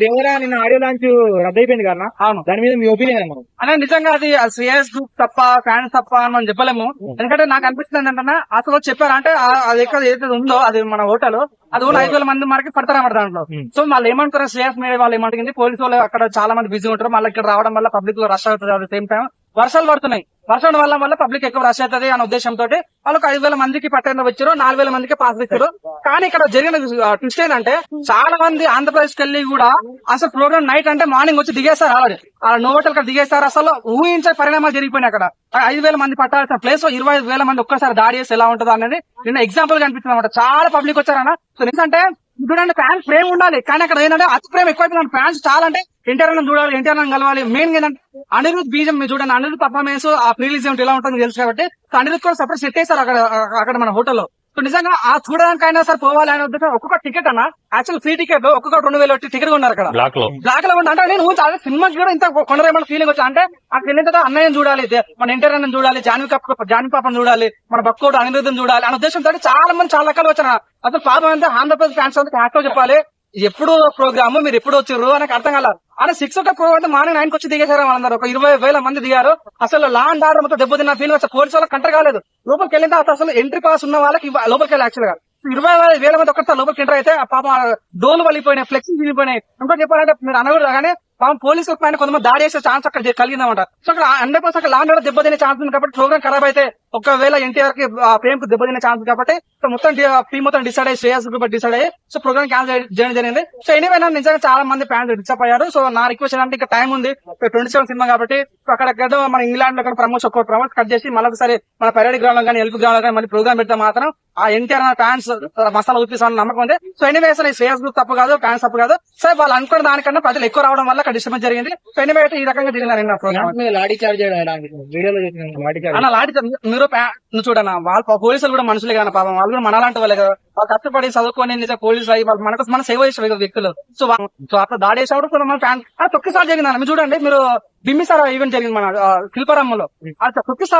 దేవరా నిన్న audio launch రద్దు అయిపోయింది కదా. అవును, దాని మీద మీ ఒపీనియన్ అనే నిజంగా అది శ్రేయస్ గ్రూప్ తప్ప ఫ్యాన్స్ తప్ప అని మనం చెప్పలేము. ఎందుకంటే నాకు అనిపిస్తుంది ఏంటంటే అసలు చెప్పారంటే అది ఎక్కడ ఏదైతే ఉందో అది మన హోటల్ అది కూడా 5,000 మంది మనకి పడతారన్నమాట దాంట్లో. సో వాళ్ళు ఏమంటారు శ్రేయస్ మీద వాళ్ళు ఏమంటుంది పోలీసు వాళ్ళు అక్కడ చాలా మంది బిజీ ఉంటారు, మళ్ళీ ఇక్కడ రావడం వల్ల పబ్లిక్ లో రష్ అవుతుంది. సేమ్ టైం వర్షాలు పడుతున్నాయి, వర్షం వల్ల పబ్లిక్ ఎక్కువ రష్ అవుతుంది అనే ఉద్దేశంతో వాళ్ళకి 5,000 మందికి పట్టణ వచ్చారు, 4,000 మందికి పాస్ ఇచ్చారు. కానీ ఇక్కడ జరిగిన ట్విస్ట్ ఏంటంటే చాలా మంది ఆంధ్రప్రదేశ్ కి వెళ్ళి కూడా అసలు ప్రోగ్రామ్ నైట్ అంటే మార్నింగ్ వచ్చి దిగేస్తారు, ఆల్రెడీ ఆ నోటల్ ఇక్కడ దిగేస్తారు. అసలు ఊహించే పరిణామాలు జరిగిపోయినాయి. అక్కడ 5,000 మంది పట్టాల్సిన ప్లేస్ 25,000 మంది ఒక్కసారి దాడి చేసి ఎలా ఉంటుందో అనేది నిన్న ఎగ్జాంపుల్ కనిపిస్తుంది అనమాట. చాలా పబ్లిక్ వచ్చారన్న. సో ఎందుకంటే చూడండి ఫ్యాన్స్ ప్రేమ ఉండాలి, కానీ అక్కడ ఏంటంటే అతి ప్రేమ ఎక్కువైపోయింది. ఫ్యాన్స్ చాలా అంటే ఎన్టీఆర్ చూడాలి, ఎన్టీఆర్ కలవాలి. మెయిన్ ఏంటంటే అనిరుద్ బీజం మీరు చూడండి, అనిరుద్ పర్ఫార్మెన్స్ ఆ ప్రీలీజ్ ఎలా ఉంటుందో తెలుసు కాబట్టి అనిరుద్ కూడా సపరేట్ సెట్ చేశారు అక్కడ మన హోటల్లో. సో నిజంగా ఆ చూడడానికైనా సరే పోవాలి అనే ఉద్దేశం. ఒక్కొక్క టికెట్ అన్న యాక్చువల్ ఫ్రీ టికెట్ ఒక్కొక్క 2,000 టికెట్ ఉన్నారు అక్కడ బ్లాక్ లో ఉంది. అంటే నేను సినిమాకి కూడా ఇంత కొనరేమో ఫీలింగ్ వచ్చా. అంటే అక్కడ వెళ్ళిన తర్వాత అన్నయ్యని చూడాలి, మన ఎన్టీఆర్ అన్నని చూడాలి, జాన్వి పాపను చూడాలి, మన బక్కోడు అనిరుద్ధం చూడాలి అనే ఉద్దేశంతో చాలా మంది చాలా రకాలు వచ్చారు. అసలు పాపం అంటే ఆంధ్రప్రదేశ్ ఫ్యాన్స్ అంతా హ్యాపీ చెప్పాలి. ఎప్పుడు ప్రోగ్రామ్ మీరు ఎప్పుడు వచ్చారు అని అర్థం కాలేదు. అలా 6 o'clock ప్రోగ్రామ్ మార్నింగ్ 9 వచ్చి దిగేశారు వాళ్ళందరూ. ఒక 20,000 మంది దిగారు. అసలు లా అండ్ ఆర్డర్ మొత్తం దెబ్బతిన్న ఫీల్ వచ్చి పోలీసు వాళ్ళకి కంటర్ కాలేదు. లోపలికి వెళ్ళిన తర్వాత అసలు ఎంట్రీ పాస్ ఉన్న వాళ్ళకి లోపలికి వెళ్ళి యాక్చువల్ గా 20,000 మంది ఒక్కసారి లోపలికి ఎంటర్ అయితే పాప డోలు వలిపోయినాయి, ఫ్లెక్సింగ్ విరిగిపోయినాయి. ఇంకోటి చెప్పాలంటే మీరు అనకూడదు కానీ పాపం పోలీసుల పైన కొంతమంది దాడి చేసే ఛాన్స్ అక్కడ కలిగిందన్నమాట. సో అక్కడ 100% అక్కడ లాండ్ ఆర్డర్ దెబ్బతినే ఛాన్స్ ఉంది కాబట్టి ప్రోగ్రామ్ ఖరాబ్ అయితే ఒకవేళ ఎన్టీఆర్ కి ప్రేమకు దెబ్బతినే ఛాన్స్ కాబట్టి సో మొత్తం టీం మొత్తం డిసైడ్ అయ్యి శ్రేయస్ గ్రూప్ డిసైడ్ అయ్యి సో ప్రోగ్రామ్ క్యాన్సిల్ చేయడం జరిగింది. సో ఎనీవే నిజంగా చాలా మంది ఫ్యాన్స్ డిస్టర్బ్ అయ్యారు. సో నా రిక్వెస్ట్ అంటే ఇంకా టైం ఉంది, 27 సినిమా కాబట్టి అక్కడ మన ఇంగ్లాండ్ లో ప్రమోషన్ కట్ చేసి మళ్ళీ ఒకసారి మన పరేడ్ గ్రౌండ్ లో కానీ ఎల్పీ గ్రౌండ్ లో కానీ మళ్ళీ ప్రోగ్రామ్ పెడితే మాత్రం ఆ ఎన్టీఆర్ ఫ్యాన్స్ మసాలా ఊపిస్తామని నమ్మకం ఉంది. సో ఎనీవే ఈ శ్రేయస్ గ్రూప్ తప్పు కాదు, ఫ్యాన్స్ తప్పు కాదు. సో వాళ్ళు అనుకున్న దానికన్నా ప్రజలు ఎక్కువ రావడం వల్ల అక్కడ డిస్టర్బెన్స్ జరిగింది. సో ఎనీవే అయితే ఈ రకంగా జరిగింది ప్రోగ్రామ్. లాఠీ చార్జ్ మీరు చూడన్నా వాళ్ళ పోలీసులు కూడా మనుషులే కదా పాపం, వాళ్ళు కూడా మనలాంటి వాళ్ళే కదా. వాళ్ళు కష్టపడి చదువుకొని పోలీసులు అయ్యి వాళ్ళు మన సేవ చేసే వ్యక్తులు. సో అట్లా దాడి చేసేవాడు మన ఫ్యాన్ తొక్కిసారి జరిగింది. మీరు చూడండి, మీరు బిమ్మిసార ఈవెంట్ జరిగింది మన శిల్పారామంలో, తొక్కిసార